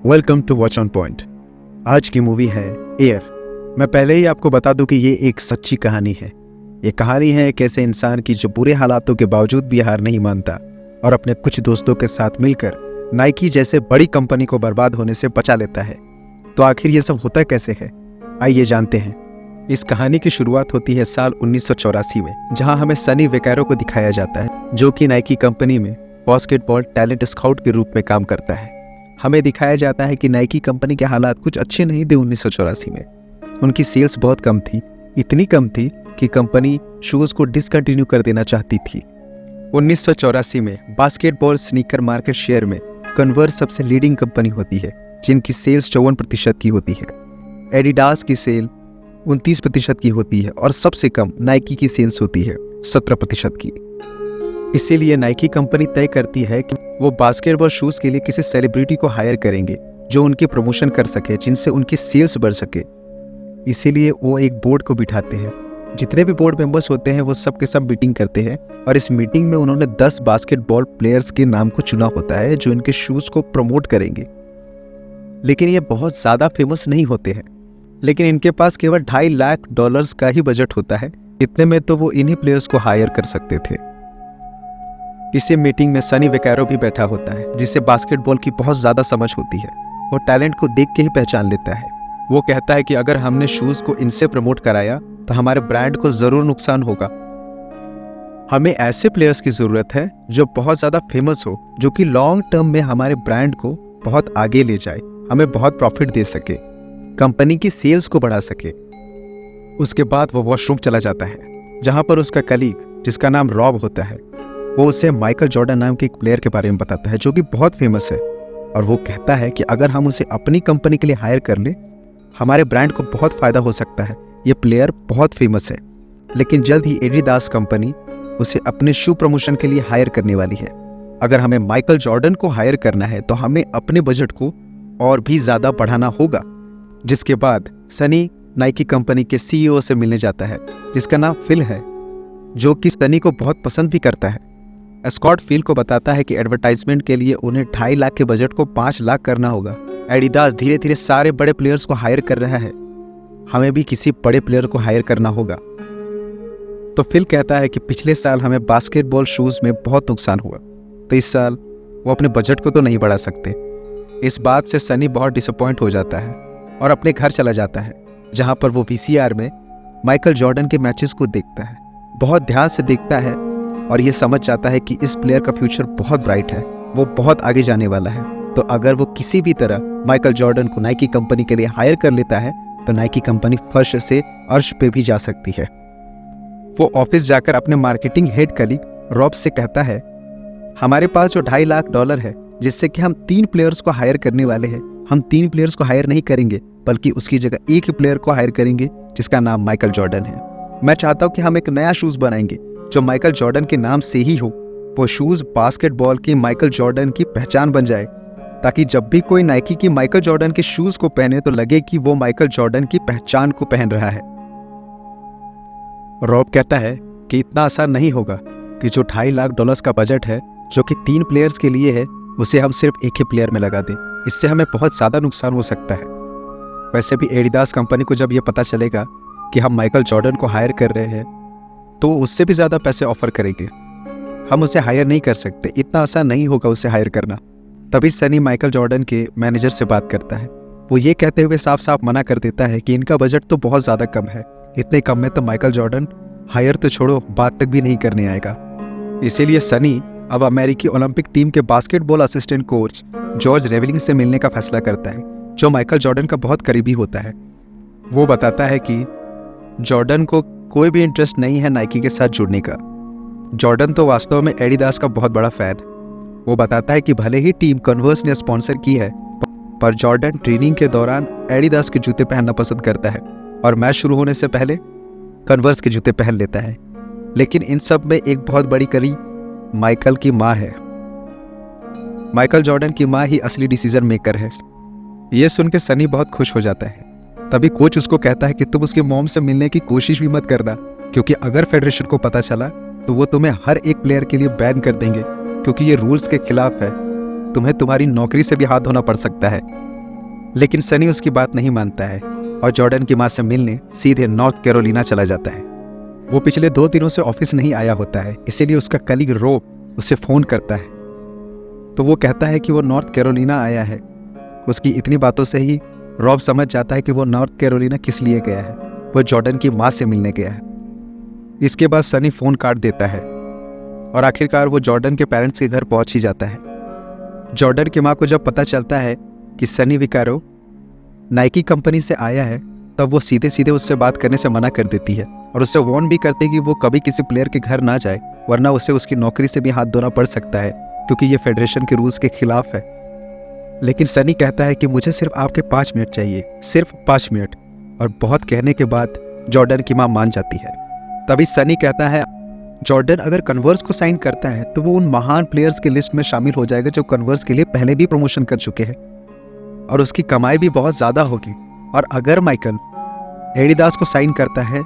Welcome to watch on point. आज की movie है एयर। मैं पहले ही आपको बता दूं कि ये एक सच्ची कहानी है। ये कहानी है एक ऐसे इंसान की जो बुरे हालातों के बावजूद भी हार नहीं मानता और अपने कुछ दोस्तों के साथ मिलकर नाइकी जैसे बड़ी कंपनी को बर्बाद होने से बचा लेता है। तो आखिर ये सब होता कैसे है, आइए जानते हैं। इस कहानी की शुरुआत होती है साल 1984 में, जहां हमें सनी वेकैरो को दिखाया जाता है, जो कि नाइकी कंपनी में बास्केटबॉल टैलेंट स्काउट के रूप में काम करता है। हमें दिखाया जाता है कि नाइकी कंपनी के हालात कुछ अच्छे नहीं थे 1984 में। उनकी सेल्स बहुत कम थी, इतनी कम थी कि कंपनी शूज़ को डिसकंटिन्यू कर देना चाहती थी। 1984 में बास्केटबॉल स्नीकर मार्केट शेयर में कन्वर्स सबसे लीडिंग कंपनी होती है, जिनकी सेल्स 54% की होती है। एडिडास की सेल 29% की होती है और सबसे कम नाइकी की सेल्स होती है 17% की। इसीलिए नाइकी कंपनी तय करती है कि वो बास्केटबॉल शूज़ के लिए किसी सेलिब्रिटी को हायर करेंगे जो उनकी प्रमोशन कर सके, जिनसे उनकी सेल्स बढ़ सके। इसीलिए वो एक बोर्ड को बिठाते हैं। जितने भी बोर्ड मेंबर्स होते हैं वो सब के सब मीटिंग करते हैं और इस मीटिंग में उन्होंने 10 बास्केटबॉल प्लेयर्स के नाम को चुना होता है जो इनके शूज़ को प्रमोट करेंगे। लेकिन ये बहुत ज़्यादा फेमस नहीं होते हैं, लेकिन इनके पास केवल $2.5 लाख का ही बजट होता है। इतने में तो वो इन्हीं प्लेयर्स को हायर कर सकते थे। इसी मीटिंग में सनी वेकैरो भी बैठा होता है, जिसे बास्केटबॉल की बहुत ज़्यादा समझ होती है। वो टैलेंट को देख के ही पहचान लेता है। वो कहता है कि अगर हमने शूज़ को इनसे प्रमोट कराया तो हमारे ब्रांड को ज़रूर नुकसान होगा। हमें ऐसे प्लेयर्स की ज़रूरत है जो बहुत ज़्यादा फेमस हो, जो कि लॉन्ग टर्म में हमारे ब्रांड को बहुत आगे ले जाए, हमें बहुत प्रॉफिट दे सके, कंपनी की सेल्स को बढ़ा सके। उसके बाद वो वॉशरूम चला जाता है, जहाँ पर उसका कलीग, जिसका नाम रॉब होता है, वो उसे माइकल जॉर्डन नाम के एक प्लेयर के बारे में बताता है जो कि बहुत फेमस है। और वो कहता है कि अगर हम उसे अपनी कंपनी के लिए हायर कर ले, हमारे ब्रांड को बहुत फ़ायदा हो सकता है। ये प्लेयर बहुत फेमस है। लेकिन जल्द ही एडिडास कंपनी उसे अपने शू प्रमोशन के लिए हायर करने वाली है। अगर हमें माइकल जॉर्डन को हायर करना है तो हमें अपने बजट को और भी ज़्यादा बढ़ाना होगा। जिसके बाद सनी नाइकी कंपनी के CEO से मिलने जाता है, जिसका नाम फिल है, जो कि सनी को बहुत पसंद भी करता है। स्कॉट फिल को बताता है कि एडवर्टाइजमेंट के लिए उन्हें 2.5 लाख के बजट को 5 लाख करना होगा। एडिडास धीरे धीरे सारे बड़े प्लेयर्स को हायर कर रहा है, हमें भी किसी बड़े प्लेयर को हायर करना होगा। तो फिल कहता है कि पिछले साल हमें बास्केटबॉल शूज़ में बहुत नुकसान हुआ, तो इस साल वो अपने बजट को तो नहीं बढ़ा सकते। इस बात से सनी बहुत डिसअपॉइंट हो जाता है और अपने घर चला जाता है, जहाँ पर वो VCR में माइकल जॉर्डन के मैचेस को देखता है। बहुत ध्यान से देखता है और ये समझ जाता है कि इस प्लेयर का फ्यूचर बहुत ब्राइट है, वो बहुत आगे जाने वाला है। तो अगर वो किसी भी तरह माइकल जॉर्डन को नाइकी कंपनी के लिए हायर कर लेता है तो नाइकी कंपनी फर्श से अर्श पे भी जा सकती है। वो ऑफिस जाकर अपने मार्केटिंग हेड कलीग रॉब से कहता है, हमारे पास जो $2.5 लाख है, जिससे कि हम 3 प्लेयर्स को हायर करने वाले हैं, हम 3 प्लेयर्स को हायर नहीं करेंगे, बल्कि उसकी जगह एक ही प्लेयर को हायर करेंगे जिसका नाम माइकल जॉर्डन है। मैं चाहता हूँ कि हम एक नया शूज़ बनाएंगे जो माइकल जॉर्डन के नाम से ही हो। वो शूज़ बास्केटबॉल की माइकल जॉर्डन की पहचान बन जाए, ताकि जब भी कोई नाइकी की माइकल जॉर्डन के शूज़ को पहने तो लगे कि वो माइकल जॉर्डन की पहचान को पहन रहा है। रॉब कहता है कि इतना आसान नहीं होगा कि जो $2.5 लाख का बजट है, जो कि 3 प्लेयर्स के लिए है, उसे हम सिर्फ एक ही प्लेयर में लगा दें। इससे हमें बहुत ज़्यादा नुकसान हो सकता है। वैसे भी एडिडास कंपनी को जब ये पता चलेगा कि हम माइकल जॉर्डन को हायर कर रहे हैं तो उससे भी ज़्यादा पैसे ऑफर करेंगे। हम उसे हायर नहीं कर सकते, इतना आसान नहीं होगा उसे हायर करना। तभी सनी माइकल जॉर्डन के मैनेजर से बात करता है। वो ये कहते हुए साफ साफ मना कर देता है कि इनका बजट तो बहुत ज़्यादा कम है, इतने कम में तो माइकल जॉर्डन हायर तो छोड़ो, बात तक भी नहीं करने आएगा। इसीलिए सनी अब अमेरिकी ओलंपिक टीम के basketball assistant coach George revelling से मिलने का फैसला करता है, जो माइकल जॉर्डन का बहुत करीबी होता है। वो बताता है कि जॉर्डन को कोई भी इंटरेस्ट नहीं है नाइकी के साथ जुड़ने का। जॉर्डन तो वास्तव में एडिडास का बहुत बड़ा फैन। वो बताता है कि भले ही टीम कन्वर्स ने स्पॉन्सर की है, पर जॉर्डन ट्रेनिंग के दौरान एडिडास के जूते पहनना पसंद करता है और मैच शुरू होने से पहले कन्वर्स के जूते पहन लेता है। लेकिन इन सब में एक बहुत बड़ी कड़ी माइकल की माँ है। माइकल जॉर्डन की माँ ही असली डिसीजन मेकर है। ये सुन के सनी बहुत खुश हो जाता है। तभी कोच उसको कहता है कि तुम उसके मॉम से मिलने की कोशिश भी मत करना, क्योंकि अगर फेडरेशन को पता चला तो वो तुम्हें हर एक प्लेयर के लिए बैन कर देंगे, क्योंकि ये रूल्स के खिलाफ है। तुम्हें तुम्हारी नौकरी से भी हाथ धोना पड़ सकता है। लेकिन सनी उसकी बात नहीं मानता है और जॉर्डन की माँ से मिलने सीधे नॉर्थ कैरोलिना चला जाता है। वो पिछले 2 दिनों से ऑफिस नहीं आया होता है, इसीलिए उसका कलीग रॉब उसे फ़ोन करता है। तो वो कहता है कि वो नॉर्थ कैरोलिना आया है। उसकी इतनी बातों से ही रॉब समझ जाता है कि वो नॉर्थ कैरोलिना किस लिए गया है। वो जॉर्डन की माँ से मिलने गया है। इसके बाद सनी फ़ोन काट देता है और आखिरकार वो जॉर्डन के पेरेंट्स के घर पहुंच ही जाता है। जॉर्डन की माँ को जब पता चलता है कि सनी विकारो नाइकी कंपनी से आया है, तब वो सीधे सीधे उससे बात करने से मना कर देती है और उससे वार्न भी करती है कि वो कभी किसी प्लेयर के घर ना जाए, वरना उसे उसकी नौकरी से भी हाथ धोना पड़ सकता है, क्योंकि ये फेडरेशन के रूल्स के खिलाफ है। लेकिन सनी कहता है कि मुझे सिर्फ आपके 5 मिनट चाहिए, सिर्फ 5 मिनट। और बहुत कहने के बाद जॉर्डन की माँ मान जाती है। तभी सनी कहता है जॉर्डन अगर कन्वर्स को साइन करता है तो वो उन महान प्लेयर्स की लिस्ट में शामिल हो जाएगा जो कन्वर्स के लिए पहले भी प्रमोशन कर चुके हैं, और उसकी कमाई भी बहुत ज़्यादा होगी। और अगर माइकल एडिडास को साइन करता है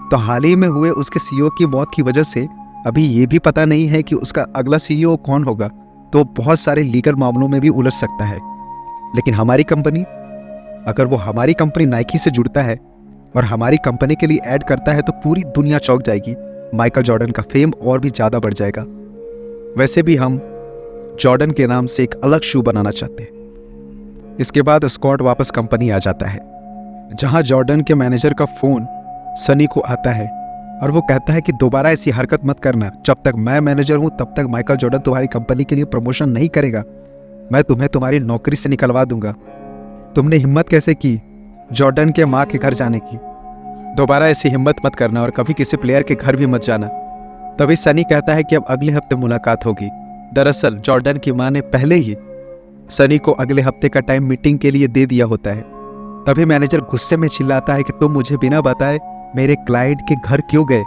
तो हाल ही में हुए उसके सीईओ की मौत की वजह से अभी ये भी पता नहीं है कि उसका अगला सीईओ कौन होगा, तो बहुत सारे लीगल मामलों में भी उलझ सकता है। लेकिन हमारी कंपनी, अगर वो हमारी कंपनी नाइकी से जुड़ता है और हमारी कंपनी के लिए ऐड करता है तो पूरी दुनिया चौंक जाएगी। माइकल जॉर्डन का फेम और भी ज़्यादा बढ़ जाएगा। वैसे भी हम जॉर्डन के नाम से एक अलग शू बनाना चाहते हैं। इसके बाद स्कॉट वापस कंपनी आ जाता है, जहां जॉर्डन के मैनेजर का फ़ोन सनी को आता है और वो कहता है कि दोबारा ऐसी हरकत मत करना। जब तक मैं मैनेजर हूं तब तक माइकल जॉर्डन तुम्हारी कंपनी के लिए प्रमोशन नहीं करेगा। मैं तुम्हें तुम्हारी नौकरी से निकलवा दूंगा। तुमने हिम्मत कैसे की जॉर्डन के माँ के घर जाने की? दोबारा ऐसी हिम्मत मत करना और कभी किसी प्लेयर के घर भी मत जाना। तभी सनी कहता है कि अब अगले हफ्ते मुलाकात होगी। दरअसल जॉर्डन की माँ ने पहले ही सनी को अगले हफ्ते का टाइम मीटिंग के लिए दे दिया होता है। तभी मैनेजर गुस्से में चिल्लाता है कि तुम मुझे बिना बताए मेरे क्लाइंट के घर क्यों गए?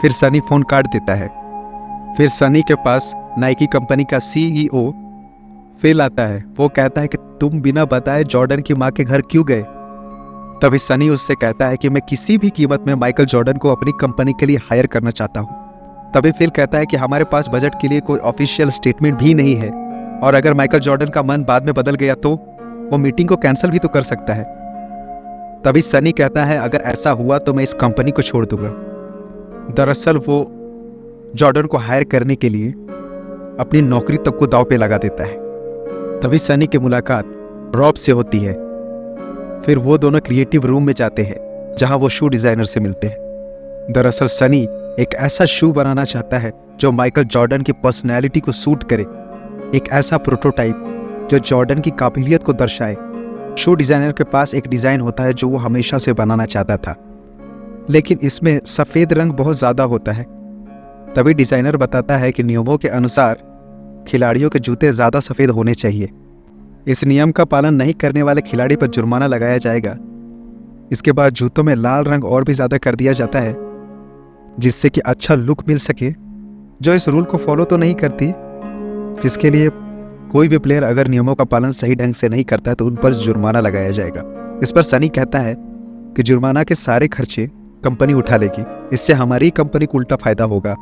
फिर सनी फ़ोन काट देता है। फिर सनी के पास नाइकी कंपनी का सीईओ फिल आता है। वो कहता है कि तुम बिना बताए जॉर्डन की माँ के घर क्यों गए? तभी सनी उससे कहता है कि मैं किसी भी कीमत में माइकल जॉर्डन को अपनी कंपनी के लिए हायर करना चाहता हूँ। तभी फिल कहता है कि हमारे पास बजट के लिए कोई ऑफिशियल स्टेटमेंट भी नहीं है, और अगर माइकल जॉर्डन का मन बाद में बदल गया तो वो मीटिंग को कैंसिल भी तो कर सकता है। तभी सनी कहता है अगर ऐसा हुआ तो मैं इस कंपनी को छोड़ दूंगा। दरअसल वो जॉर्डन को हायर करने के लिए अपनी नौकरी तक को दांव पे लगा देता है। तभी सनी की मुलाकात रॉब से होती है। फिर वो दोनों क्रिएटिव रूम में जाते हैं जहां वो शू डिज़ाइनर से मिलते हैं। दरअसल सनी एक ऐसा शू बनाना चाहता है जो माइकल जॉर्डन की पर्सनैलिटी को सूट करे, एक ऐसा प्रोटोटाइप जो जॉर्डन की काबिलियत को दर्शाए। शू डिज़ाइनर के पास एक डिज़ाइन होता है जो वो हमेशा से बनाना चाहता था, लेकिन इसमें सफ़ेद रंग बहुत ज़्यादा होता है। तभी डिज़ाइनर बताता है कि नियमों के अनुसार खिलाड़ियों के जूते ज़्यादा सफ़ेद होने चाहिए। इस नियम का पालन नहीं करने वाले खिलाड़ी पर जुर्माना लगाया जाएगा। इसके बाद जूतों में लाल रंग और भी ज़्यादा कर दिया जाता है, जिससे कि अच्छा लुक मिल सके। जो इस रूल को फॉलो तो नहीं करती, जिसके लिए कोई भी प्लेयर अगर नियमों का पालन सही ढंग से नहीं करता है तो उन पर जुर्माना लगाया जाएगा। इस पर सनी कहता है कि जुर्माना के सारे खर्चे कंपनी उठा लेगी, इससे हमारी कंपनी को उल्टा फायदा होगा।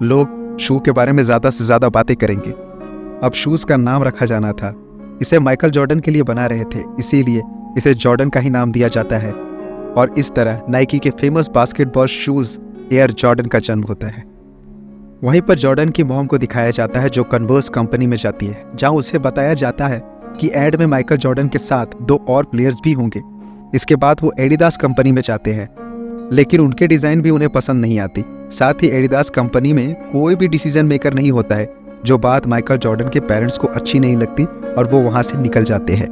लोग शू के बारे में ज़्यादा से ज़्यादा बातें करेंगे। अब शूज़ का नाम रखा जाना था, इसे माइकल जॉर्डन के लिए बना रहे थे, इसीलिए इसे जॉर्डन का ही नाम दिया जाता है। और इस तरह नाइकी के famous basketball shoes air Jordan का जन्म होता है। वहीं पर जॉर्डन की मॉम को दिखाया जाता है जो कन्वर्स कंपनी में जाती है, जहां उसे बताया जाता है कि एड में माइकल जॉर्डन के साथ 2 और प्लेयर्स भी होंगे। इसके बाद वो एडिडास कंपनी में जाते हैं, लेकिन उनके डिज़ाइन भी उन्हें पसंद नहीं आती। साथ ही एडिडास कंपनी में कोई भी डिसीजन मेकर नहीं होता है, जो बात माइकल जॉर्डन के पेरेंट्स को अच्छी नहीं लगती और वो वहाँ से निकल जाते हैं।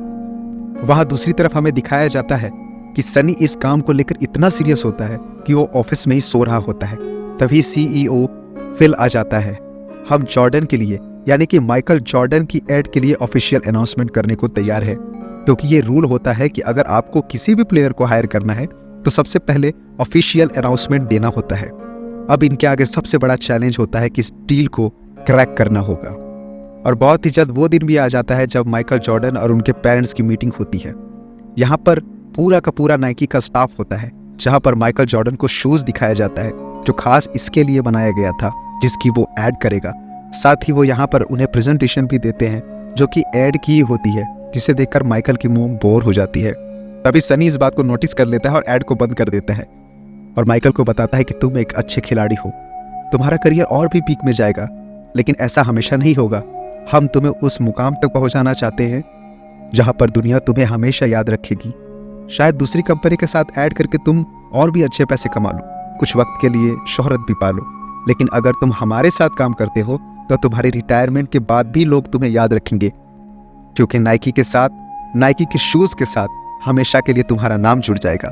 वहाँ दूसरी तरफ हमें दिखाया जाता है कि सनी इस काम को लेकर इतना सीरियस होता है कि वो ऑफिस में ही सो रहा होता है। तभी सीईओ फिल आ जाता है। हम जॉर्डन के लिए, यानी कि माइकल जॉर्डन की एड के लिए ऑफिशियल अनाउंसमेंट करने को तैयार है, क्योंकि ये रूल होता है कि अगर आपको किसी भी प्लेयर को हायर करना है तो सबसे पहले ऑफिशियल अनाउंसमेंट देना होता है। अब इनके आगे सबसे बड़ा चैलेंज होता है कि इस डील को क्रैक करना होगा। और बहुत ही जल्द वो दिन भी आ जाता है जब माइकल जॉर्डन और उनके पेरेंट्स की मीटिंग होती है। यहाँ पर पूरा का पूरा नाइकी का स्टाफ होता है, जहाँ पर माइकल जॉर्डन को शूज़ दिखाया जाता है जो खास इसके लिए बनाया गया था, जिसकी वो ऐड करेगा। साथ ही वो यहाँ पर उन्हें प्रेजेंटेशन भी देते हैं जो कि ऐड की होती है, जिसे देखकर माइकल की मोम बोर हो जाती है। तभी सनी इस बात को नोटिस कर लेता है और ऐड को बंद कर देता है और माइकल को बताता है कि तुम एक अच्छे खिलाड़ी हो, तुम्हारा करियर और भी पीक में जाएगा, लेकिन ऐसा हमेशा नहीं होगा। हम तुम्हें उस मुकाम तक पहुंचाना चाहते हैं जहां पर दुनिया तुम्हें हमेशा याद रखेगी। शायद दूसरी कंपनी के साथ ऐड करके तुम और भी अच्छे पैसे कमा लो, कुछ वक्त के लिए शोहरत भी पालो, लेकिन अगर तुम हमारे साथ काम करते हो तो तुम्हारे रिटायरमेंट के बाद भी लोग तुम्हें याद रखेंगे, क्योंकि नाइकी के साथ, नाइकी के शूज के साथ हमेशा के लिए तुम्हारा नाम जुड़ जाएगा।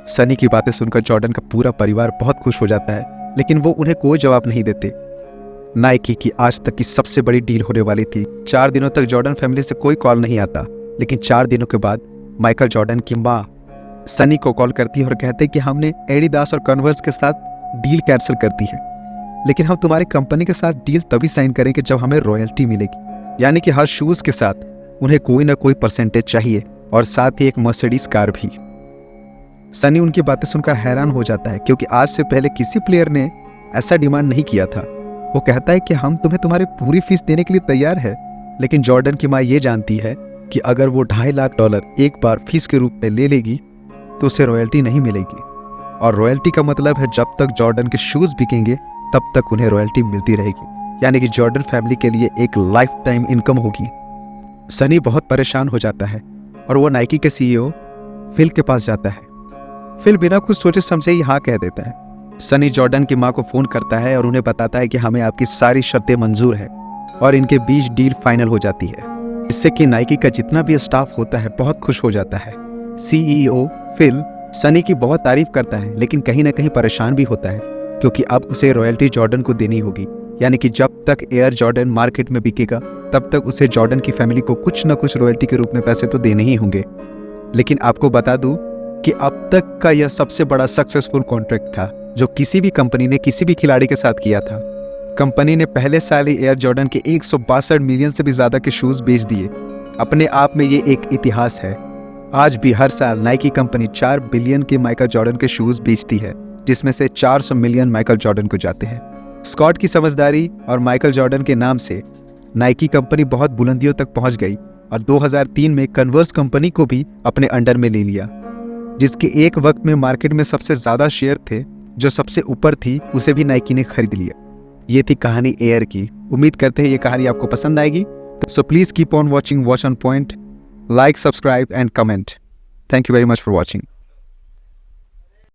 सनी की बातें सुनकर जॉर्डन का पूरा परिवार बहुत खुश हो जाता है, लेकिन वो उन्हें कोई जवाब नहीं देते। नाइकी की आज तक की सबसे बड़ी डील होने वाली थी। 4 दिनों तक जॉर्डन फैमिली से कोई कॉल नहीं आता, लेकिन 4 दिनों के बाद माइकल जॉर्डन की माँ सनी को कॉल करती है और कहते हैं कि हमने एडिडास और कन्वर्स के साथ डील कैंसिल कर दी है, लेकिन हम तुम्हारी कंपनी के साथ डील तभी साइन करेंगे जब हमें रॉयल्टी मिलेगी, यानी कि हर शूज के साथ उन्हें कोई ना कोई परसेंटेज चाहिए और साथ ही एक मर्सिडीज कार भी। सनी उनकी बातें सुनकर हैरान हो जाता है, क्योंकि आज से पहले किसी प्लेयर ने ऐसा डिमांड नहीं किया था। वो कहता है कि हम तुम्हें तुम्हारी पूरी फीस देने के लिए तैयार है, लेकिन जॉर्डन की माँ ये जानती है कि अगर वो $2.5 लाख एक बार फीस के रूप में ले लेगी तो उसे रॉयल्टी नहीं मिलेगी, और रॉयल्टी का मतलब है जब तक जॉर्डन के शूज बिकेंगे तब तक उन्हें रॉयल्टी मिलती रहेगी, यानी कि जॉर्डन फैमिली के लिए एक लाइफ टाइम इनकम होगी। सनी बहुत परेशान हो जाता है और वो नाइकी के CEO फिल के पास जाता है। फिल बिना कुछ सोचे समझे ही हाँ कह देता है। सनी जॉर्डन की माँ को फोन करता है और उन्हें बताता है कि हमें आपकी सारी शर्तें मंजूर है, और इनके बीच डील फाइनल हो जाती है, इससे कि नाइकी का जितना भी स्टाफ होता है बहुत खुश हो जाता है। CEO फिल सनी की बहुत तारीफ करता है, लेकिन कहीं ना कहीं परेशान भी होता है, क्योंकि अब उसे रॉयल्टी जॉर्डन को देनी होगी, यानी कि जब तक एयर जॉर्डन मार्केट में बिकेगा तब तक उसे जॉर्डन की फैमिली को कुछ न कुछ रॉयल्टी के रूप में पैसे तो देने ही होंगे। लेकिन आपको बता दूं कि अब तक का यह सबसे बड़ा सक्सेसफुल कॉन्ट्रैक्ट था जो किसी भी कंपनी ने किसी भी खिलाड़ी के साथ किया था। कंपनी ने पहले साल ही एयर जॉर्डन के 162 मिलियन से भी ज्यादा के शूज बेच दिए। अपने आप में ये एक इतिहास है। आज भी हर साल नाइकी कंपनी 4 बिलियन के माइकल जॉर्डन के शूज बेचती है, जिसमें से 400 मिलियन माइकल जॉर्डन को जाते हैं। स्कॉट की समझदारी और माइकल जॉर्डन के नाम से नाइकी कंपनी बहुत बुलंदियों तक पहुंच गई और 2003 में कन्वर्स कंपनी को भी अपने अंडर में ले लिया, जिसके एक वक्त में मार्केट में सबसे ज्यादा शेयर थे। जो सबसे ऊपर थी उसे भी नाइकी ने खरीद लिया। ये थी कहानी एयर की। उम्मीद करते हैं ये कहानी आपको पसंद आएगी। So please keep on watching watch on point, like, subscribe and comment. Thank you very much for watching.